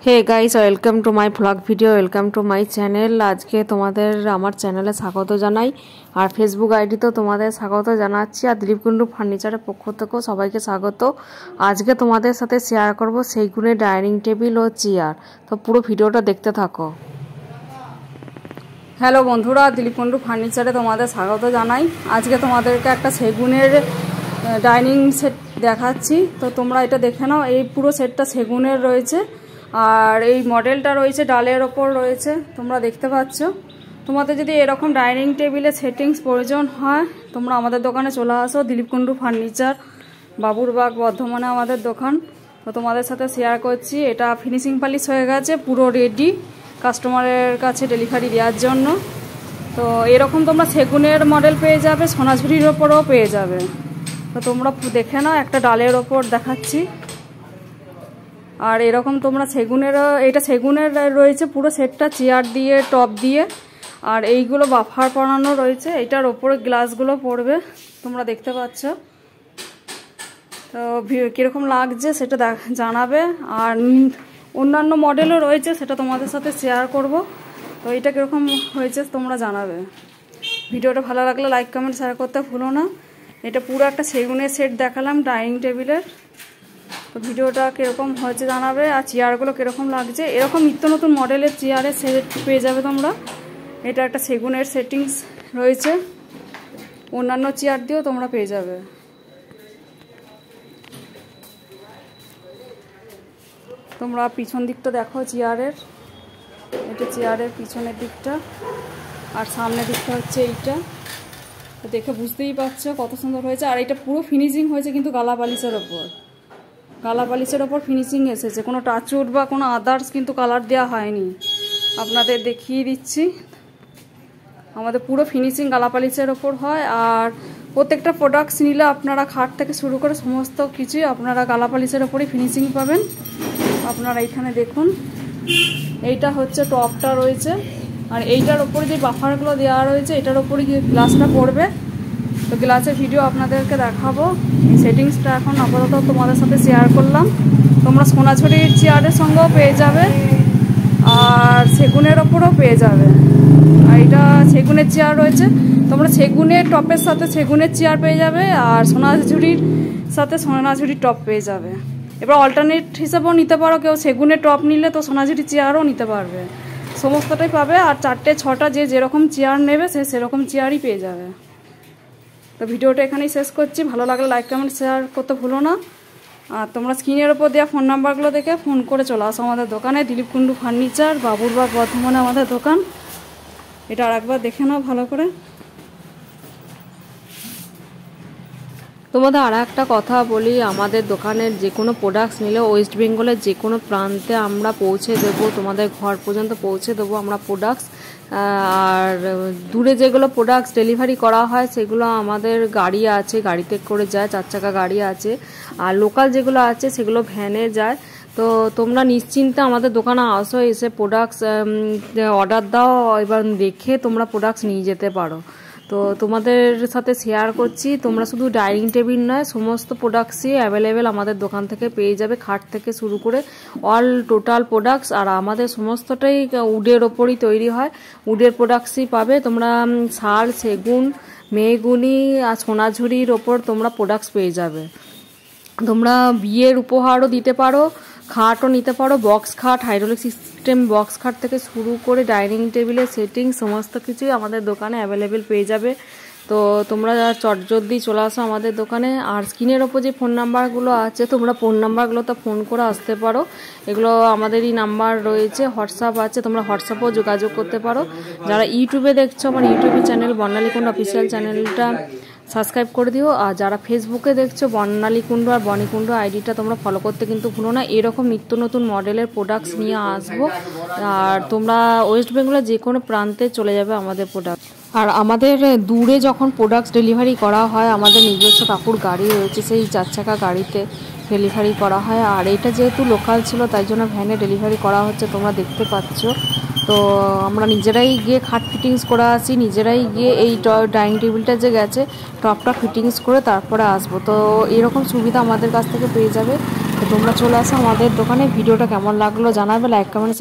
Hey guys, welcome to my blog video, welcome to my channel. আজকে তোমাদের আমার চ্যানেলে স্বাগত জানাই, আর ফেসবুক আইডি তো তোমাদের স্বাগত জানাচ্ছি, আর দিলীপ কুন্ডু ফার্নিচারের পক্ষ থেকেও সবাইকে স্বাগত। আজকে তোমাদের সাথে শেয়ার করব সেগুনের ডাইনিং টেবিল ও চেয়ার, তো পুরো ভিডিওটা দেখতে থাকো। হ্যালো বন্ধুরা, দিলীপ কুন্ডু ফার্নিচারে তোমাদের স্বাগত জানাই। আজকে তোমাদেরকে একটা সেগুনের ডাইনিং সেট দেখাচ্ছি, তো তোমরা এটা দেখে নাও। এই পুরো সেটটা সেগুনের রয়েছে, আর এই মডেলটা রয়েছে ডালের ওপর রয়েছে, তোমরা দেখতে পাচ্ছ। তোমাদের যদি এরকম ডাইনিং টেবিলে সেটিংস প্রয়োজন হয়, তোমরা আমাদের দোকানে চলে আসো। দিলীপ কুন্ডু ফার্নিচার, বাবুরবাগ, বর্ধমানে আমাদের দোকান। তো তোমাদের সাথে শেয়ার করছি, এটা ফিনিশিং পালিশ হয়ে গেছে, পুরো রেডি কাস্টমারের কাছে ডেলিভারি দেওয়ার জন্য। তো এরকম তোমরা সেগুনের মডেল পেয়ে যাবে, সোনাঝুরির ওপরেও পেয়ে যাবে। তো তোমরা দেখে নাও, একটা ডালের ওপর দেখাচ্ছি। আর এরকম তোমরা সেগুনেরও, এটা সেগুনের রয়েছে পুরো সেটটা, চেয়ার দিয়ে টপ দিয়ে, আর এইগুলো বাফার পরানো রয়েছে। এটার ওপরে গ্লাসগুলো পড়বে, তোমরা দেখতে পাচ্ছ। তো কীরকম লাগছে সেটা জানাবে, আর অন্যান্য মডেলও রয়েছে, সেটা তোমাদের সাথে শেয়ার করব। তো এটা কীরকম হয়েছে তোমরা জানাবে। ভিডিওটা ভালো লাগলে লাইক কমেন্ট শেয়ার করতে ভুলো না। এটা পুরো একটা সেগুনের সেট দেখালাম ডাইনিং টেবিলের। তো ভিডিওটা কীরকম হয়েছে জানাবে, আর চেয়ারগুলো কীরকম লাগছে। এরকম নিত্য নতুন মডেলের চেয়ারের সেট পেয়ে যাবে তোমরা। এটা একটা সেগুনের সেটিংস রয়েছে, অন্যান্য চেয়ার দিয়েও তোমরা পেয়ে যাবে। তোমরা পিছন দিকটা দেখো চেয়ারের, এটা চেয়ারের পিছনের দিকটা, আর সামনের দিকটা হচ্ছে এইটা। তো দেখে বুঝতেই পারছো কত সুন্দর হয়েছে। আর এটা পুরো ফিনিশিং হয়েছে কিন্তু গালা পালিশের ওপর, কালার পালিশের ওপর ফিনিশিং এসেছে, কোনো টাচউড বা কোনো আদার্স কিন্তু কালার দেওয়া হয়নি। আপনাদের দেখিয়ে দিচ্ছি, আমাদের পুরো ফিনিশিং গালা পালিশের ওপর হয়। আর প্রত্যেকটা প্রোডাক্টস নিলে আপনারা খাট থেকে শুরু করে সমস্ত কিছুই আপনারা গালা পালিশের ওপরই ফিনিশিং পাবেন। আপনারা এইখানে দেখুন, এইটা হচ্ছে টপটা রয়েছে, আর এইটার ওপরে যে বাফারগুলো দেওয়া রয়েছে এটার ওপরে গ্লাসটা পড়বে। তো গ্লাসের ভিডিও আপনাদেরকে দেখাবো। এই সেটিংসটা এখন আপাতত তোমাদের সাথে শেয়ার করলাম। তোমরা সোনাঝুরির চেয়ারের সঙ্গেও পেয়ে যাবে, আর সেগুনের ওপরেও পেয়ে যাবে। আর এটা সেগুনের চেয়ার রয়েছে, তোমরা সেগুনের টপের সাথে সেগুনের চেয়ার পেয়ে যাবে, আর সোনাঝুরির সাথে সোনাঝুরির টপ পেয়ে যাবে। এবার অল্টারনেট হিসাবেও নিতে পারো, কেউ সেগুনের টপ নিলে তো সোনাঝুরির চেয়ারও নিতে পারবে, সমস্তটাই পাবে। আর 4টে 6টা যে যেরকম চেয়ার নেবে সে সেরকম চেয়ারই পেয়ে যাবে। তো ভিডিওটা এখানেই শেষ করছি। ভালো লাগলে লাইক কমেন্ট শেয়ার করতে ভুলো না। আর তোমরা স্ক্রিনের ওপর দেওয়া ফোন নাম্বারগুলো দেখে ফোন করে চলে আসো আমাদের দোকানে। দিলীপ কুন্ডু ফার্নিচার, বাবুরবাগ, বর্ধমানে আমাদের দোকান। এটা আর একবার দেখে নাও ভালো করে। তোমাদের আর একটা কথা বলি, আমাদের দোকানের যে কোনো প্রোডাক্টস নিলে ওয়েস্ট বেঙ্গলের যে কোনো প্রান্তে আমরা পৌঁছে দেবো, তোমাদের ঘর পর্যন্ত পৌঁছে দেবো আমরা প্রোডাক্টস। আর দূরে যেগুলো প্রোডাক্টস ডেলিভারি করা হয় সেগুলো আমাদের গাড়ি আছে, গাড়িতে করে যায়, 4 চাকা গাড়ি আছে। আর লোকাল যেগুলো আছে সেগুলো ভ্যানে যায়। তো তোমরা নিশ্চিন্তে আমাদের দোকানে আসো, এসে প্রোডাক্টস অর্ডার দাও, এবার দেখে তোমরা প্রোডাক্টস নিয়ে যেতে পারো। তো তোমাদের সাথে শেয়ার করছি, তোমরা শুধু ডাইনিং টেবিল নয়, সমস্ত প্রোডাক্টসই অ্যাভেলেবেল আমাদের দোকান থেকে পেয়ে যাবে, খাট থেকে শুরু করে অল টোটাল প্রোডাক্টস। আর আমাদের সমস্তটাই উডের ওপরই তৈরি হয়, উডের প্রোডাক্টসই পাবে তোমরা। শাল, সেগুন, মেহগুনি আর সোনাঝুরির ওপর তোমরা প্রোডাক্টস পেয়ে যাবে। তোমরা বিয়ের উপহারও দিতে পারো, খাটও নিতে পারো, বক্স খাট, হাইড্রোলিক সিস্টেম বক্স খাট থেকে শুরু করে ডাইনিং টেবিলের সেটিং সমস্ত কিছুই আমাদের দোকানে অ্যাভেলেবেল পেয়ে যাবে। তো তোমরা চটজলদি চলে আসো আমাদের দোকানে। আর স্ক্রিনের ওপর যে ফোন নাম্বারগুলো আছে, তোমরা ফোন নাম্বারগুলোতে ফোন করে আসতে পারো। এগুলো আমাদেরই নাম্বার রয়েছে, হোয়াটসঅ্যাপ আছে, তোমরা হোয়াটসঅ্যাপেও যোগাযোগ করতে পারো। যারা ইউটিউবে দেখছো, আমার ইউটিউব চ্যানেল বর্ণালী কুন্ডু অফিসিয়াল চ্যানেলটা সাবস্ক্রাইব করে দিও। আর যারা ফেসবুকে দেখছো, বর্ণালী কুন্ডু আর বনি কুন্ডু আইডিটা তোমরা ফলো করতে কিন্তু ভুলো না। এরকম নিত্য নতুন মডেলের প্রোডাক্টস নিয়ে আসবো, আর তোমরা ওয়েস্ট বেঙ্গলের যে কোনো প্রান্তে চলে যাবে আমাদের প্রোডাক্ট। আর আমাদের দূরে যখন প্রোডাক্টস ডেলিভারি করা হয়, আমাদের নিজস্ব কাকুর গাড়ি রয়েছে, সেই 4 চাকা গাড়িতে ডেলিভারি করা হয়। আর এটা যেহেতু লোকাল ছিল তাই জন্য ভ্যানে ডেলিভারি করা হচ্ছে, তোমরা দেখতে পাচ্ছ। তো আমরা নিজেরাই গিয়ে খাট ফিটিংস করে আসি, নিজেরাই গিয়ে এই ডাইনিং টেবিলটা যে গেছে টপটা ফিটিংস করে তারপরে আসবো। তো এরকম সুবিধা আমাদের কাছ থেকে পেয়ে যাবে। তোমরা চলে আসো আমাদের দোকানে। ভিডিওটা কেমন লাগলো জানাবে, লাইক কমেন্ট